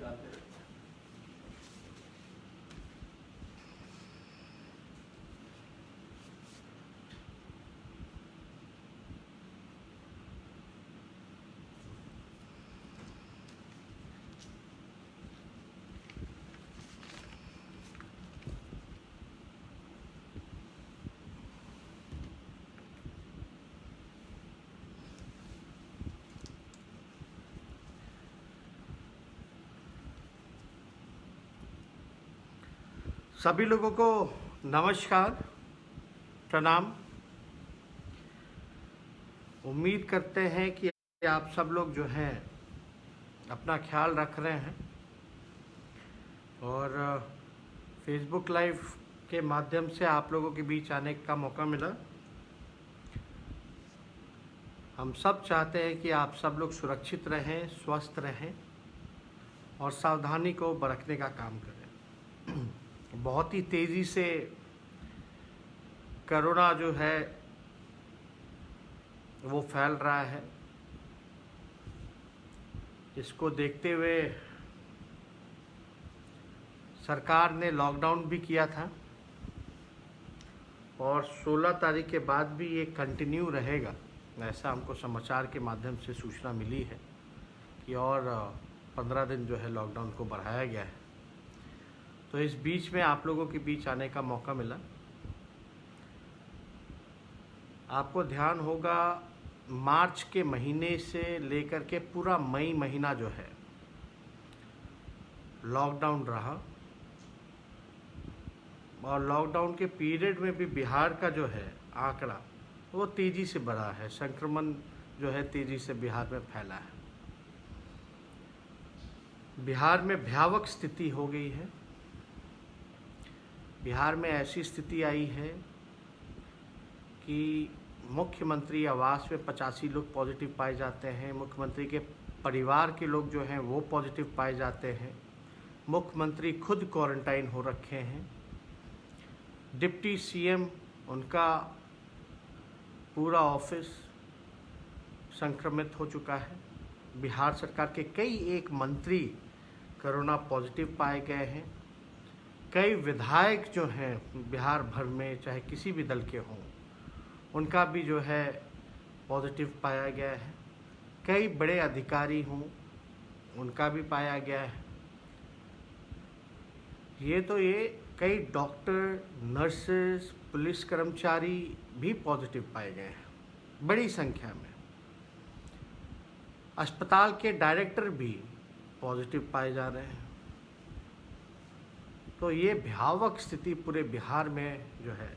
चलाते रहते हैं। सभी लोगों को नमस्कार, प्रणाम। उम्मीद करते हैं कि आप सब लोग जो हैं अपना ख्याल रख रहे हैं और फेसबुक लाइव के माध्यम से आप लोगों के बीच आने का मौका मिला। हम सब चाहते हैं कि आप सब लोग सुरक्षित रहें, स्वस्थ रहें और सावधानी को बरतने का काम करें। बहुत ही तेज़ी से कोरोना जो है वो फैल रहा है। इसको देखते हुए सरकार ने लॉकडाउन भी किया था और 16 तारीख के बाद भी ये कंटिन्यू रहेगा, ऐसा हमको समाचार के माध्यम से सूचना मिली है कि और 15 दिन जो है लॉकडाउन को बढ़ाया गया है। तो इस बीच में आप लोगों के बीच आने का मौका मिला। आपको ध्यान होगा मार्च के महीने से लेकर के पूरा मई महीना जो है लॉकडाउन रहा और लॉकडाउन के पीरियड में भी बिहार का जो है आंकड़ा वो तेज़ी से बढ़ा है। संक्रमण जो है तेज़ी से बिहार में फैला है। बिहार में भयावह स्थिति हो गई है। बिहार में ऐसी स्थिति आई है कि मुख्यमंत्री आवास में 85 लोग पॉजिटिव पाए जाते हैं। मुख्यमंत्री के परिवार के लोग जो हैं वो पॉजिटिव पाए जाते हैं। मुख्यमंत्री खुद क्वारंटाइन हो रखे हैं। डिप्टी सीएम उनका पूरा ऑफिस संक्रमित हो चुका है। बिहार सरकार के कई एक मंत्री कोरोना पॉजिटिव पाए गए हैं। कई विधायक जो हैं बिहार भर में चाहे किसी भी दल के हों उनका भी जो है पॉजिटिव पाया गया है। कई बड़े अधिकारी हों उनका भी पाया गया है। ये कई डॉक्टर, नर्सेस, पुलिस कर्मचारी भी पॉजिटिव पाए गए हैं बड़ी संख्या में। अस्पताल के डायरेक्टर भी पॉजिटिव पाए जा रहे हैं। तो ये भयावह स्थिति पूरे बिहार में जो है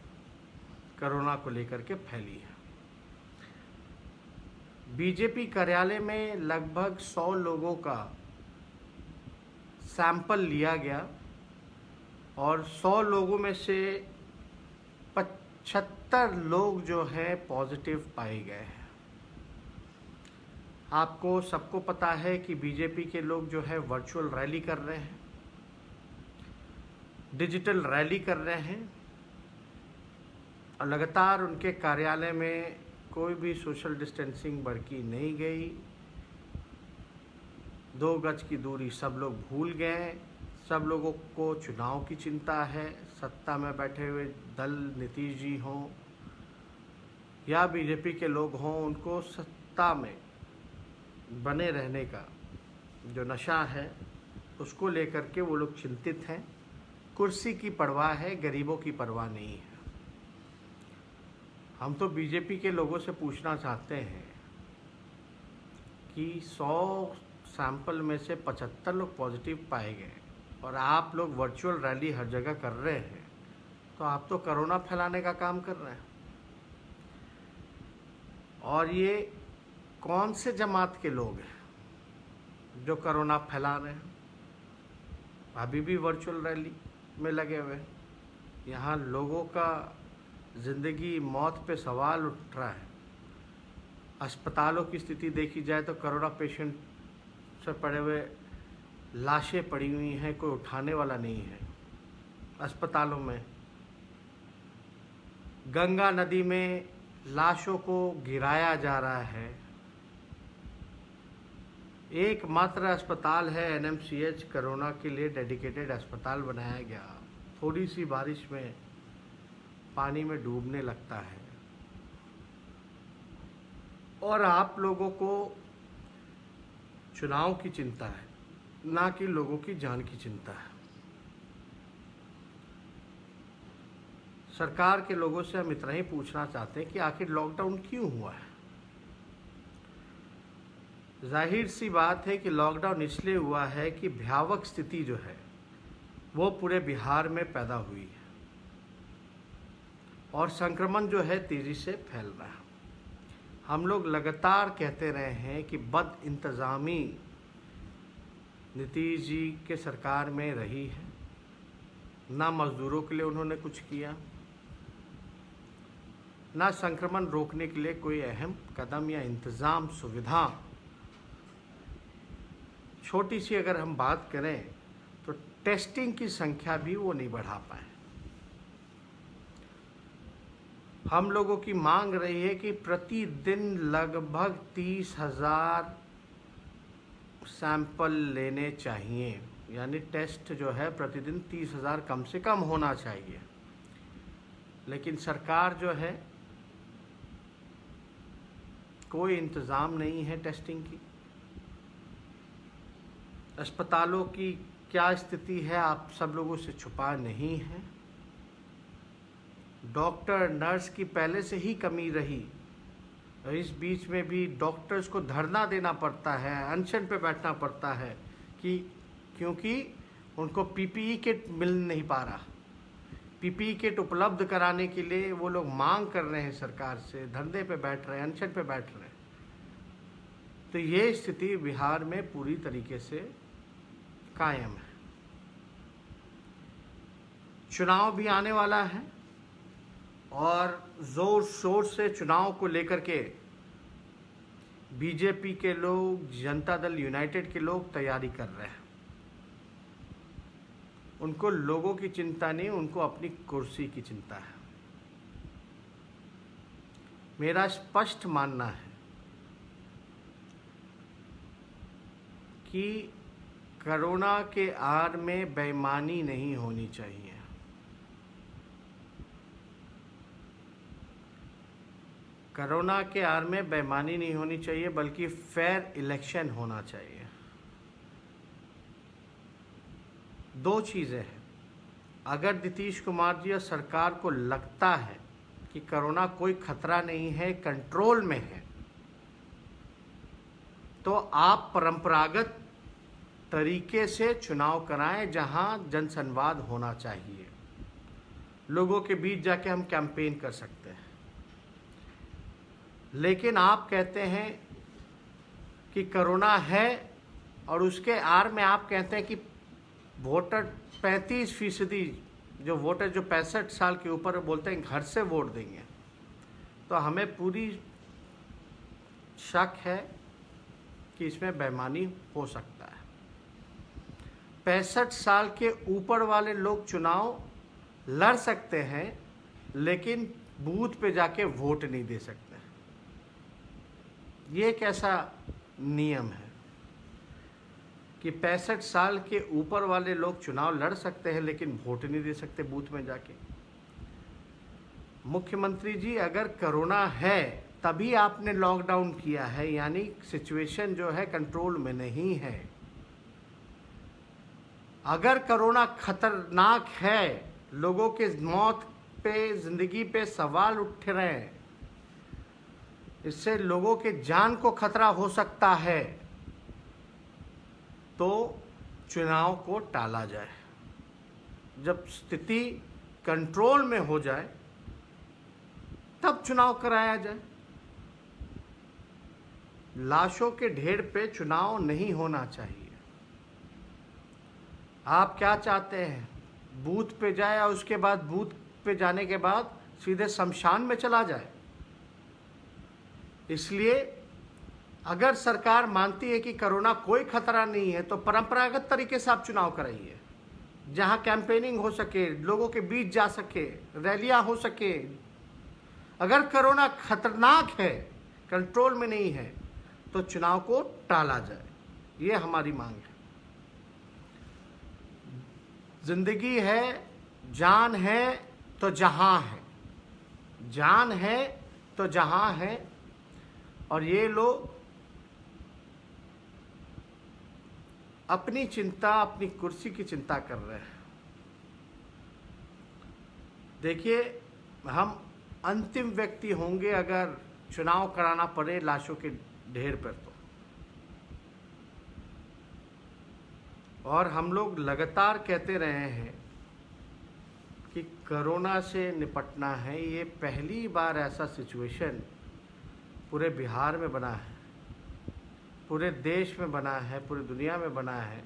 कोरोना को लेकर के फैली है। बीजेपी कार्यालय में लगभग 100 लोगों का सैंपल लिया गया और 100 लोगों में से 75 लोग जो हैं पॉजिटिव पाए गए हैं। आपको सबको पता है कि बीजेपी के लोग जो है वर्चुअल रैली कर रहे हैं, डिजिटल रैली कर रहे हैं और लगातार उनके कार्यालय में कोई भी सोशल डिस्टेंसिंग बरती नहीं गई। 2 गज की दूरी सब लोग भूल गए। सब लोगों को चुनाव की चिंता है। सत्ता में बैठे हुए दल नीतीश जी हों या बीजेपी के लोग हों, उनको सत्ता में बने रहने का जो नशा है उसको लेकर के वो लोग चिंतित हैं। कुर्सी की परवाह है, गरीबों की परवाह नहीं है। हम तो बीजेपी के लोगों से पूछना चाहते हैं कि 100 सैंपल में से 75 लोग पॉजिटिव पाए गए और आप लोग वर्चुअल रैली हर जगह कर रहे हैं, तो आप तो कोरोना फैलाने का काम कर रहे हैं। और ये कौन से जमात के लोग हैं जो कोरोना फैला रहे हैं? अभी भी वर्चुअल रैली में लगे हुए हैं। यहाँ लोगों का ज़िंदगी मौत पे सवाल उठ रहा है। अस्पतालों की स्थिति देखी जाए तो कोरोना पेशेंट से पड़े हुए लाशें पड़ी हुई हैं, कोई उठाने वाला नहीं है। अस्पतालों में गंगा नदी में लाशों को गिराया जा रहा है। एकमात्र अस्पताल है एनएमसीएच कोरोना के लिए डेडिकेटेड अस्पताल बनाया गया। थोड़ी सी बारिश में पानी में डूबने लगता है और आप लोगों को चुनाव की चिंता है, ना कि लोगों की जान की चिंता है। सरकार के लोगों से हम इतना ही पूछना चाहते हैं कि आखिर लॉकडाउन क्यों हुआ है। जाहिर सी बात है कि लॉकडाउन इसलिए हुआ है कि भयावह स्थिति जो है वो पूरे बिहार में पैदा हुई है और संक्रमण जो है तेज़ी से फैल रहा है। हम लोग लगातार कहते रहे हैं कि बद इंतज़ामी नीतीश जी के सरकार में रही है, ना मज़दूरों के लिए उन्होंने कुछ किया, ना संक्रमण रोकने के लिए कोई अहम कदम या इंतज़ाम सुविधा। छोटी सी अगर हम बात करें तो टेस्टिंग की संख्या भी वो नहीं बढ़ा पाए। हम लोगों की मांग रही है कि प्रतिदिन लगभग 30,000 सैंपल लेने चाहिए, यानी टेस्ट जो है प्रतिदिन 30,000 कम से कम होना चाहिए। लेकिन सरकार जो है कोई इंतज़ाम नहीं है टेस्टिंग की। अस्पतालों की क्या स्थिति है आप सब लोगों से छुपा नहीं है। डॉक्टर नर्स की पहले से ही कमी रही, इस बीच में भी डॉक्टर्स को धरना देना पड़ता है, अनशन पे बैठना पड़ता है क्योंकि उनको पीपीई किट मिल नहीं पा रहा। पीपीई किट उपलब्ध कराने के लिए वो लोग मांग कर रहे हैं सरकार से, धरने पे बैठ रहे हैं, अनशन पे बैठ रहे हैं। तो ये स्थिति बिहार में पूरी तरीके से कायम है। चुनाव भी आने वाला है और ज़ोर शोर से चुनाव को लेकर के बीजेपी के लोग, जनता दल यूनाइटेड के लोग तैयारी कर रहे हैं। उनको लोगों की चिंता नहीं, उनको अपनी कुर्सी की चिंता है। मेरा स्पष्ट मानना है कि कोरोना के आड़ में बेईमानी नहीं होनी चाहिए। कोरोना के आड़ में बेईमानी नहीं होनी चाहिए, बल्कि फेयर इलेक्शन होना चाहिए। दो चीज़ें हैं। अगर नीतीश कुमार जी और सरकार को लगता है कि कोरोना कोई खतरा नहीं है, कंट्रोल में है, तो आप परंपरागत तरीके से चुनाव कराएं जहां जनसंवाद होना चाहिए। लोगों के बीच जाके हम कैंपेन कर सकते हैं। लेकिन आप कहते हैं कि कोरोना है और उसके आड़ में आप कहते हैं कि वोटर 35% जो वोटर जो 65 साल के ऊपर बोलते हैं घर से वोट देंगे। तो हमें पूरी शक है कि इसमें बेईमानी हो सकता है। 65 साल के ऊपर वाले लोग चुनाव लड़ सकते हैं, लेकिन बूथ पे जाके वोट नहीं दे सकते। ये कैसा नियम है कि 65 साल के ऊपर वाले लोग चुनाव लड़ सकते हैं लेकिन वोट नहीं दे सकते बूथ में जाके। मुख्यमंत्री जी, अगर कोरोना है तभी आपने लॉकडाउन किया है, यानी सिचुएशन जो है कंट्रोल में नहीं है। अगर कोरोना खतरनाक है, लोगों के मौत पे, जिंदगी पे सवाल उठ रहे हैं, इससे लोगों के जान को खतरा हो सकता है, तो चुनाव को टाला जाए। जब स्थिति कंट्रोल में हो जाए तब चुनाव कराया जाए। लाशों के ढेर पे चुनाव नहीं होना चाहिए। आप क्या चाहते हैं? बूथ पे जाए और उसके बाद बूथ पे जाने के बाद सीधे शमशान में चला जाए? इसलिए अगर सरकार मानती है कि कोरोना कोई खतरा नहीं है तो परंपरागत तरीके से आप चुनाव कराइए, जहां कैंपेनिंग हो सके, लोगों के बीच जा सके, रैलियां हो सके। अगर कोरोना खतरनाक है, कंट्रोल में नहीं है, तो चुनाव को टाला जाए। ये हमारी मांग है। जिंदगी है, जान है तो जहां है, जान है तो जहां है। और ये लोग अपनी चिंता, अपनी कुर्सी की चिंता कर रहे हैं। देखिए, हम अंतिम व्यक्ति होंगे अगर चुनाव कराना पड़े लाशों के ढेर पर तो। और हम लोग लगातार कहते रहे हैं कि कोरोना से निपटना है। ये पहली बार ऐसा सिचुएशन पूरे बिहार में बना है, पूरे देश में बना है, पूरी दुनिया में बना है।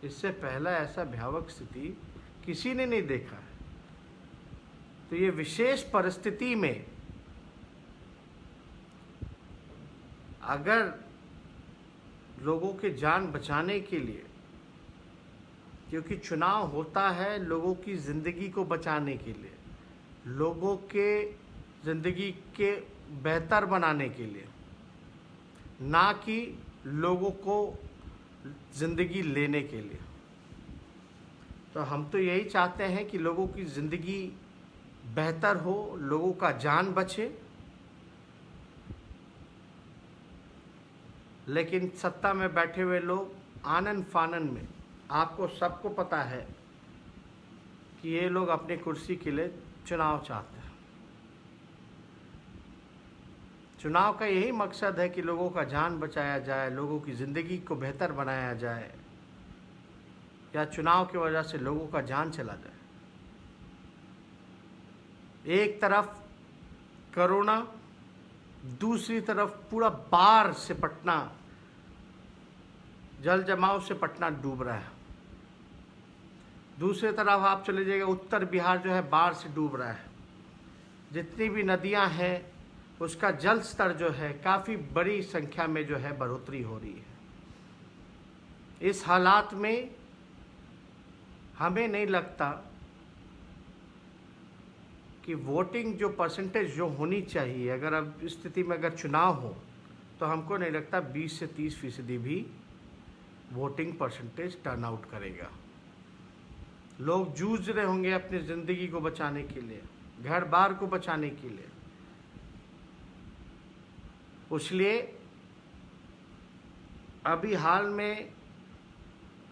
इससे पहला ऐसा भयावह स्थिति किसी ने नहीं देखा है। तो ये विशेष परिस्थिति में अगर लोगों के जान बचाने के लिए, क्योंकि चुनाव होता है लोगों की ज़िंदगी को बचाने के लिए, लोगों के ज़िंदगी के बेहतर बनाने के लिए, ना कि लोगों को ज़िंदगी लेने के लिए। तो हम तो यही चाहते हैं कि लोगों की ज़िंदगी बेहतर हो, लोगों का जान बचे। लेकिन सत्ता में बैठे हुए लोग आनन फानन में, आपको सबको पता है कि ये लोग अपनी कुर्सी के लिए चुनाव चाहते हैं। चुनाव का यही मकसद है कि लोगों का जान बचाया जाए, लोगों की ज़िंदगी को बेहतर बनाया जाए, या चुनाव की वजह से लोगों का जान चला जाए। एक तरफ कोरोना, दूसरी तरफ पूरा बाढ़ से पटना, जल जमाव से पटना डूब रहा है। दूसरी तरफ आप चले जाइएगा, उत्तर बिहार जो है बाढ़ से डूब रहा है। जितनी भी नदियां हैं उसका जल स्तर जो है काफ़ी बड़ी संख्या में जो है बढ़ोतरी हो रही है। इस हालात में हमें नहीं लगता कि वोटिंग जो परसेंटेज जो होनी चाहिए, अगर अब इस स्थिति में अगर चुनाव हो तो हमको नहीं लगता 20 से 30% भी वोटिंग परसेंटेज टर्न आउट करेगा। लोग जूझ रहे होंगे अपनी ज़िंदगी को बचाने के लिए, घर बार को बचाने के लिए। इसलिए अभी हाल में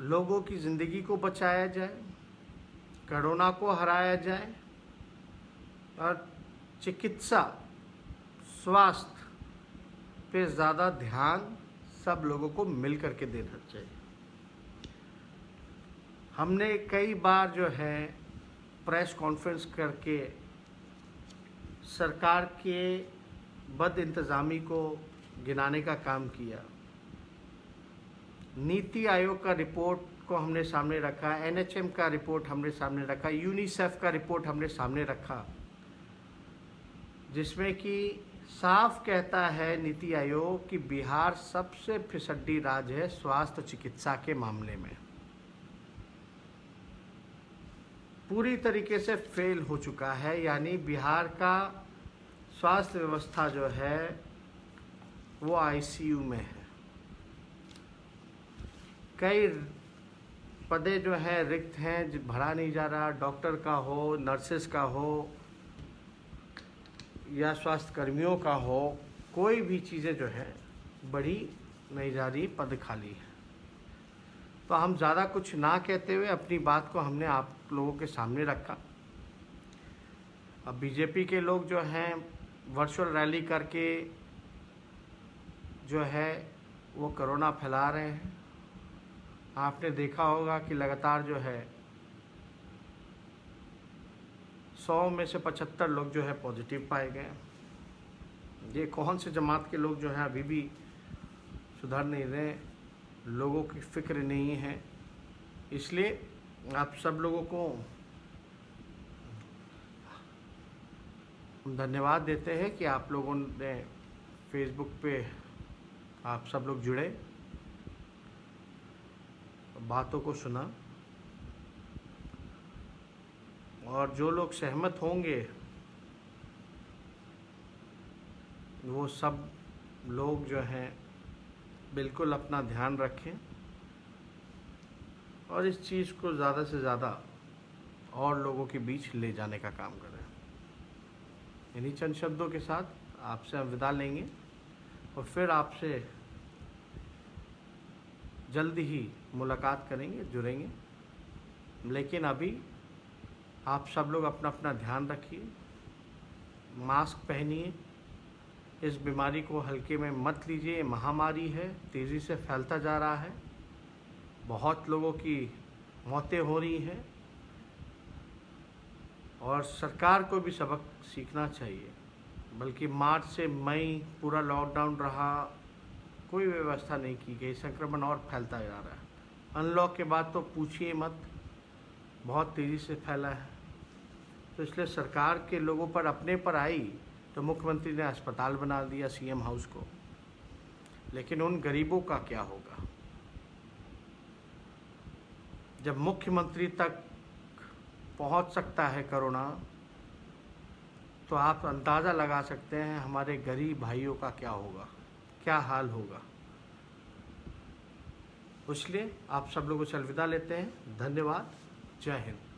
लोगों की ज़िंदगी को बचाया जाए, कोरोना को हराया जाए, और चिकित्सा, स्वास्थ्य पे ज़्यादा ध्यान सब लोगों को मिल करके देना चाहिए। हमने कई बार जो है प्रेस कॉन्फ्रेंस करके सरकार के बद इंतज़ामी को गिनाने का काम किया। नीति आयोग का रिपोर्ट को हमने सामने रखा, NHM का रिपोर्ट हमने सामने रखा, यूनिसेफ का रिपोर्ट हमने सामने रखा, जिसमें कि साफ कहता है नीति आयोग कि बिहार सबसे फिसड्डी राज्य है स्वास्थ्य चिकित्सा के मामले में। पूरी तरीके से फेल हो चुका है। यानी बिहार का स्वास्थ्य व्यवस्था जो है वो ICU में है। कई पदे जो हैं रिक्त हैं, भरा नहीं जा रहा। डॉक्टर का हो, नर्सेस का हो, या स्वास्थ्य कर्मियों का हो, कोई भी चीज़ें जो है बढ़ी नहीं जा रही, पद खाली है। तो हम ज़्यादा कुछ ना कहते हुए अपनी बात को हमने आप लोगों के सामने रखा। अब बीजेपी के लोग जो हैं वर्चुअल रैली करके जो है वो कोरोना फैला रहे हैं। आपने देखा होगा कि लगातार जो है 100 में से 75 लोग जो है पॉजिटिव पाए गए। ये कौन से जमात के लोग जो हैं अभी भी सुधर नहीं रहे, लोगों की फिक्र नहीं है। इसलिए आप सब लोगों को हम धन्यवाद देते हैं कि आप लोगों ने फेसबुक पे आप सब लोग जुड़े, बातों को सुना, और जो लोग सहमत होंगे वो सब लोग जो हैं बिल्कुल अपना ध्यान रखें। और इस चीज़ को ज़्यादा से ज़्यादा और लोगों के बीच ले जाने का काम करें। इन्हीं चंद शब्दों के साथ आपसे हम विदा लेंगे और फिर आपसे जल्दी ही मुलाकात करेंगे, जुड़ेंगे। लेकिन अभी आप सब लोग अपना अपना ध्यान रखिए, मास्क पहनिए, इस बीमारी को हल्के में मत लीजिए। महामारी है, तेज़ी से फैलता जा रहा है, बहुत लोगों की मौतें हो रही हैं और सरकार को भी सबक सीखना चाहिए। बल्कि मार्च से मई पूरा लॉकडाउन रहा, कोई व्यवस्था नहीं की गई, संक्रमण और फैलता जा रहा है। अनलॉक के बाद तो पूछिए मत, बहुत तेज़ी से फैला है। तो इसलिए सरकार के लोगों पर अपने पर आई तो मुख्यमंत्री ने अस्पताल बना दिया सीएम हाउस को, लेकिन उन गरीबों का क्या होगा? जब मुख्यमंत्री तक पहुंच सकता है कोरोना, तो आप अंदाज़ा लगा सकते हैं हमारे गरीब भाइयों का क्या होगा, क्या हाल होगा। इसलिए आप सब लोगों से अलविदा लेते हैं। धन्यवाद। जय हिंद।